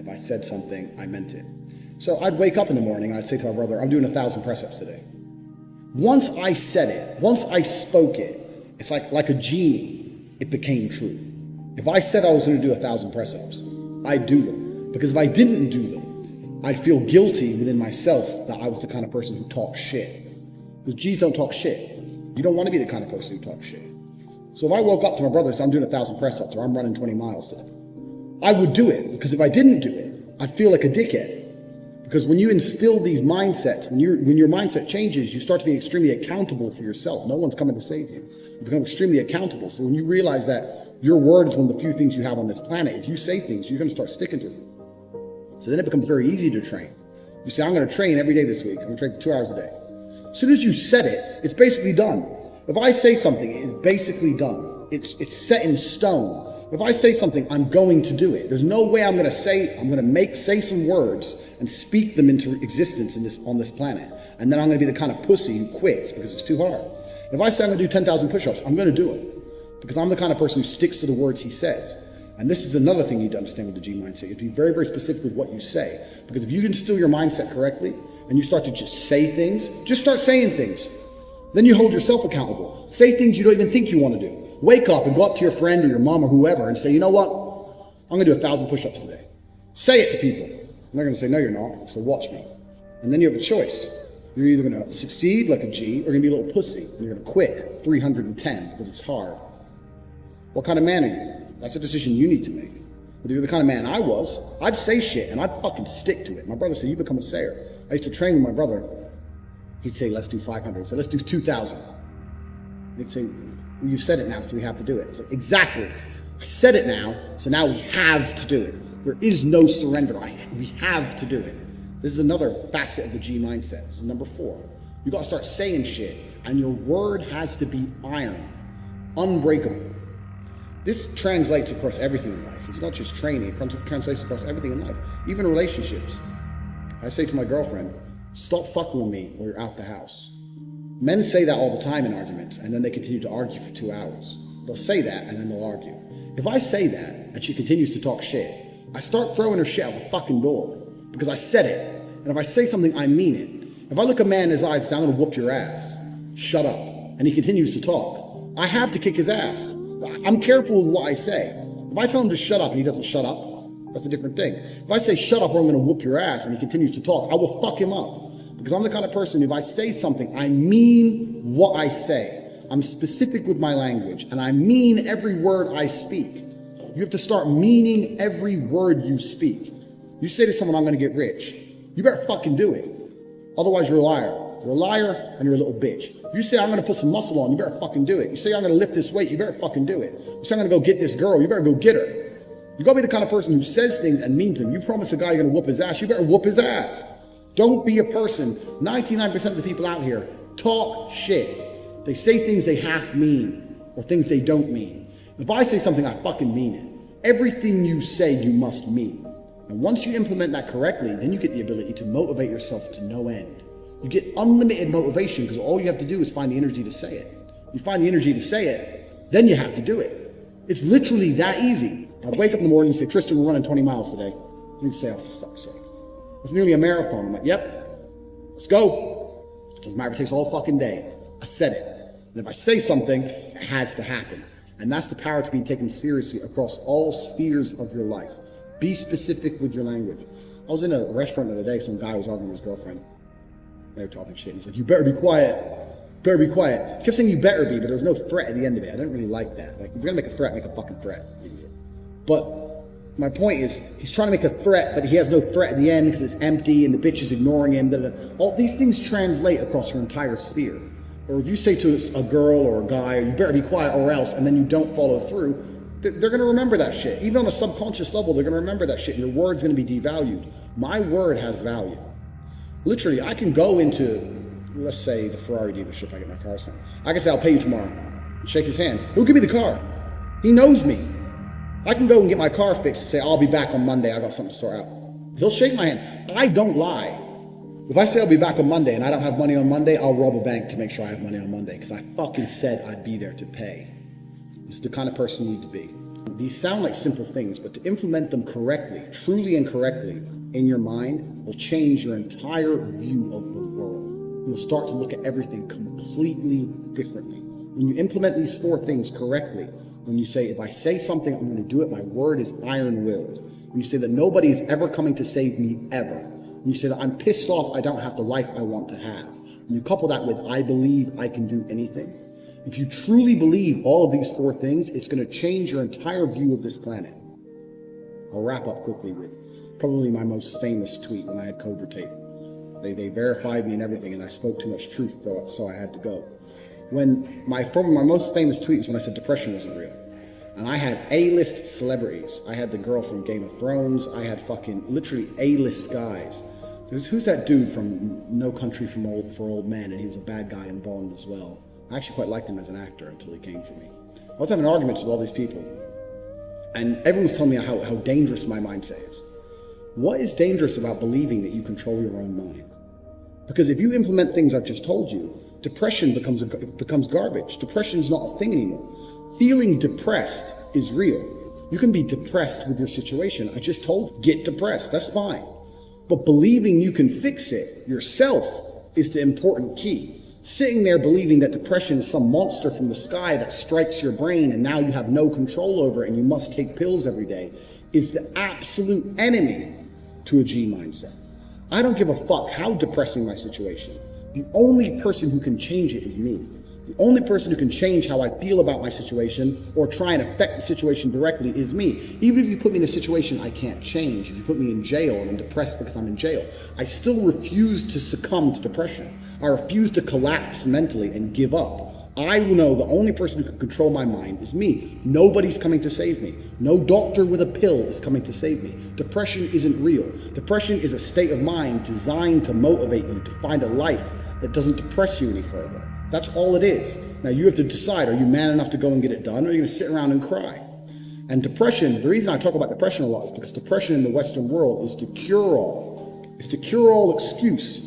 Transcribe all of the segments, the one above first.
if I said something, I meant it. So I'd wake up in the morning and I'd say to my brother, I'm doing 1,000 press-ups today. Once I said it, once I spoke it, it's like a genie, it became true. If I said I was going to do 1,000 press-ups, I'd do them. Because if I didn't do them, I'd feel guilty within myself that I was the kind of person who talks shit. Because G's don't talk shit. You don't want to be the kind of person who talks shit. So if I woke up to my brother and said, I'm doing 1,000 press-ups or I'm running 20 miles today, I would do it. Because if I didn't do it, I'd feel like a dickhead. Because when you instill these mindsets, when your mindset changes, you start to be extremely accountable for yourself. No one's coming to save you. You become extremely accountable. So when you realize that your word is one of the few things you have on this planet, if you say things, you're going to start sticking to them. So then it becomes very easy to train. You say, I'm going to train every day this week. I'm going to train for 2 hours a day. As soon as you said it, it's basically done. If I say something, it's basically done. It's set in stone. If I say something, I'm going to do it. There's no way I'm going to say some words and speak them into existence on this planet. And then I'm going to be the kind of pussy who quits because it's too hard. If I say I'm going to do 10,000 push-ups, I'm going to do it. Because I'm the kind of person who sticks to the words he says. And this is another thing you need to understand with the G mindset. You have to be very, very specific with what you say. Because if you can instill your mindset correctly and you start to just say things, just start saying things. Then you hold yourself accountable. Say things you don't even think you want to do. Wake up and go up to your friend or your mom or whoever and say, you know what? I'm going to do 1,000 push-ups today. Say it to people. And they're going to say, no, you're not. So watch me. And then you have a choice. You're either going to succeed like a G or you're going to be a little pussy. And you're going to quit 310 because it's hard. What kind of man are you? That's a decision you need to make. But if you're the kind of man I was, I'd say shit and I'd fucking stick to it. My brother said, you become a sayer. I used to train with my brother. He'd say, let's do 500. So let's do 2,000. He'd say, well, you've said it now, so we have to do it. It's like, exactly. I said it now, so now we have to do it. There is no surrender. We have to do it. This is another facet of the G mindset. This is number 4. You got to start saying shit, and your word has to be iron, unbreakable. This translates across everything in life. It's not just training. It translates across everything in life, even relationships. I say to my girlfriend, stop fucking with me or you're out the house. Men say that all the time in arguments, and then they continue to argue for 2 hours. They'll say that, and then they'll argue. If I say that, and she continues to talk shit, I start throwing her shit out the fucking door, because I said it. And if I say something, I mean it. If I look a man in his eyes and say, I'm gonna whoop your ass, shut up, and he continues to talk, I have to kick his ass. I'm careful with what I say. If I tell him to shut up and he doesn't shut up, that's a different thing. If I say shut up or I'm gonna whoop your ass and he continues to talk, I will fuck him up. Because I'm the kind of person, if I say something, I mean what I say. I'm specific with my language, and I mean every word I speak. You have to start meaning every word you speak. You say to someone, I'm going to get rich. You better fucking do it. Otherwise, you're a liar. You're a liar, and you're a little bitch. You say, I'm going to put some muscle on, you better fucking do it. You say, I'm going to lift this weight, you better fucking do it. You say, I'm going to go get this girl, you better go get her. You got to be the kind of person who says things and means them. You promise a guy you're going to whoop his ass, you better whoop his ass. Don't be a person. 99% of the people out here talk shit. They say things they half mean or things they don't mean. If I say something, I fucking mean it. Everything you say, you must mean. And once you implement that correctly, then you get the ability to motivate yourself to no end. You get unlimited motivation because all you have to do is find the energy to say it. You find the energy to say it, then you have to do it. It's literally that easy. I'd wake up in the morning and say, Tristan, we're running 20 miles today. You'd say, oh, for fuck's sake. It's nearly a marathon. I'm like, yep, let's go. Doesn't matter if it takes all fucking day. I said it. And if I say something, it has to happen. And that's the power to be taken seriously across all spheres of your life. Be specific with your language. I was in a restaurant the other day, some guy was arguing with his girlfriend. They were talking shit. He's like, you better be quiet. Better be quiet. He kept saying you better be, but there was no threat at the end of it. I didn't really like that. Like, if you're gonna make a threat, make a fucking threat, idiot. But my point is, he's trying to make a threat, but he has no threat at the end because it's empty and the bitch is ignoring him. All these things translate across your entire sphere. Or if you say to a girl or a guy, you better be quiet or else, and then you don't follow through, they're going to remember that shit. Even on a subconscious level, they're going to remember that shit, and your word's going to be devalued. My word has value. Literally, I can go into, let's say, the Ferrari dealership I get my cars from. I can say, I'll pay you tomorrow. And shake his hand. He'll give me the car. He knows me. I can go and get my car fixed and say, I'll be back on Monday. I got something to sort out. He'll shake my hand. I don't lie. If I say I'll be back on Monday and I don't have money on Monday, I'll rob a bank to make sure I have money on Monday because I fucking said I'd be there to pay. This is the kind of person you need to be. These sound like simple things, but to implement them correctly, truly and correctly, in your mind will change your entire view of the world. You'll start to look at everything completely differently. When you implement these 4 things correctly, when you say, if I say something, I'm going to do it, my word is iron-willed. When you say that nobody is ever coming to save me, ever. When you say that I'm pissed off, I don't have the life I want to have. When you couple that with, I believe I can do anything. If you truly believe all of these 4 things, it's going to change your entire view of this planet. I'll wrap up quickly with probably my most famous tweet when I had Cobra Tate. They verified me and everything, and I spoke too much truth, so I had to go. When my most famous tweet is when I said depression wasn't real. And I had A-list celebrities. I had the girl from Game of Thrones. I had fucking literally A-list guys. Who's that dude from No Country for Old Men? And he was a bad guy in Bond as well. I actually quite liked him as an actor until he came for me. I was having arguments with all these people. And everyone's telling me how dangerous my mindset is. What is dangerous about believing that you control your own mind? Because if you implement things I've just told you, depression becomes garbage. Depression's not a thing anymore. Feeling depressed is real. You can be depressed with your situation. I just told you, get depressed, that's fine. But believing you can fix it yourself is the important key. Sitting there believing that depression is some monster from the sky that strikes your brain and now you have no control over it and you must take pills every day is the absolute enemy to a G mindset. I don't give a fuck how depressing my situation. The only person who can change it is me. The only person who can change how I feel about my situation or try and affect the situation directly is me. Even if you put me in a situation I can't change, if you put me in jail and I'm depressed because I'm in jail, I still refuse to succumb to depression. I refuse to collapse mentally and give up. I know the only person who can control my mind is me. Nobody's coming to save me. No doctor with a pill is coming to save me. Depression isn't real. Depression is a state of mind designed to motivate you to find a life that doesn't depress you any further. That's all it is. Now you have to decide, are you man enough to go and get it done, or are you going to sit around and cry? And depression, the reason I talk about depression a lot is because depression in the Western world is the cure-all. It's the cure-all excuse.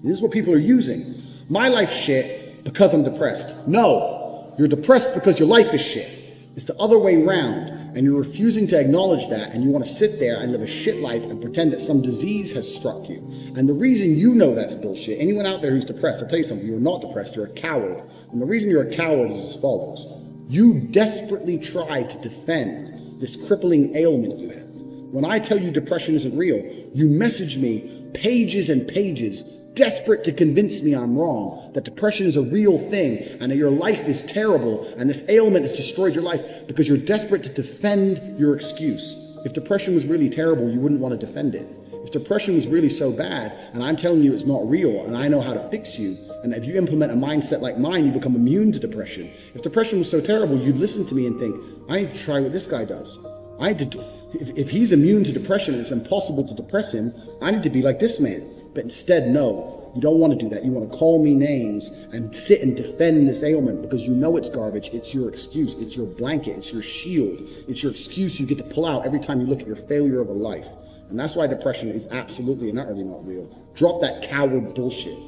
This is what people are using. My life's shit because I'm depressed. No, you're depressed because your life is shit. It's the other way around. And you're refusing to acknowledge that, and you want to sit there and live a shit life and pretend that some disease has struck you. And the reason you know that's bullshit, anyone out there who's depressed, I'll tell you something, you're not depressed, you're a coward. And the reason you're a coward is as follows. You desperately try to defend this crippling ailment you have. When I tell you depression isn't real, you message me pages and pages, desperate to convince me I'm wrong, that depression is a real thing, and that your life is terrible, and this ailment has destroyed your life because you're desperate to defend your excuse. If depression was really terrible, you wouldn't want to defend it. If depression was really so bad, and I'm telling you it's not real, and I know how to fix you, and if you implement a mindset like mine, you become immune to depression. If depression was so terrible, you'd listen to me and think, I need to try what this guy does. If he's immune to depression and it's impossible to depress him, I need to be like this man. But instead, no, you don't want to do that. You want to call me names and sit and defend this ailment because you know it's garbage. It's your excuse. It's your blanket. It's your shield. It's your excuse you get to pull out every time you look at your failure of a life. And that's why depression is absolutely and utterly not real. Drop that coward bullshit.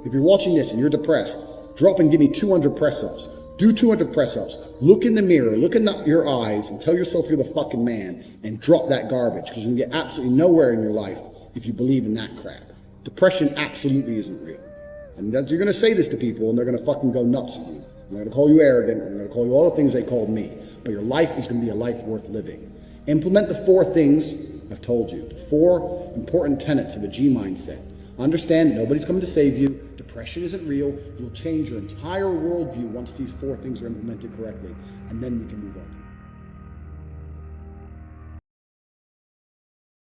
If you're watching this and you're depressed, drop and give me 200 press-ups. Do 200 press-ups. Look in the mirror, look in your eyes, and tell yourself you're the fucking man, and drop that garbage, because you can get absolutely nowhere in your life if you believe in that crap. Depression absolutely isn't real. And you're going to say this to people, and they're going to fucking go nuts at you. They're going to call you arrogant, and they're going to call you all the things they called me. But your life is going to be a life worth living. Implement the 4 things I've told you, the 4 important tenets of a G mindset. Understand nobody's coming to save you. Depression isn't real. You'll change your entire worldview once these 4 things are implemented correctly, and then we can move on.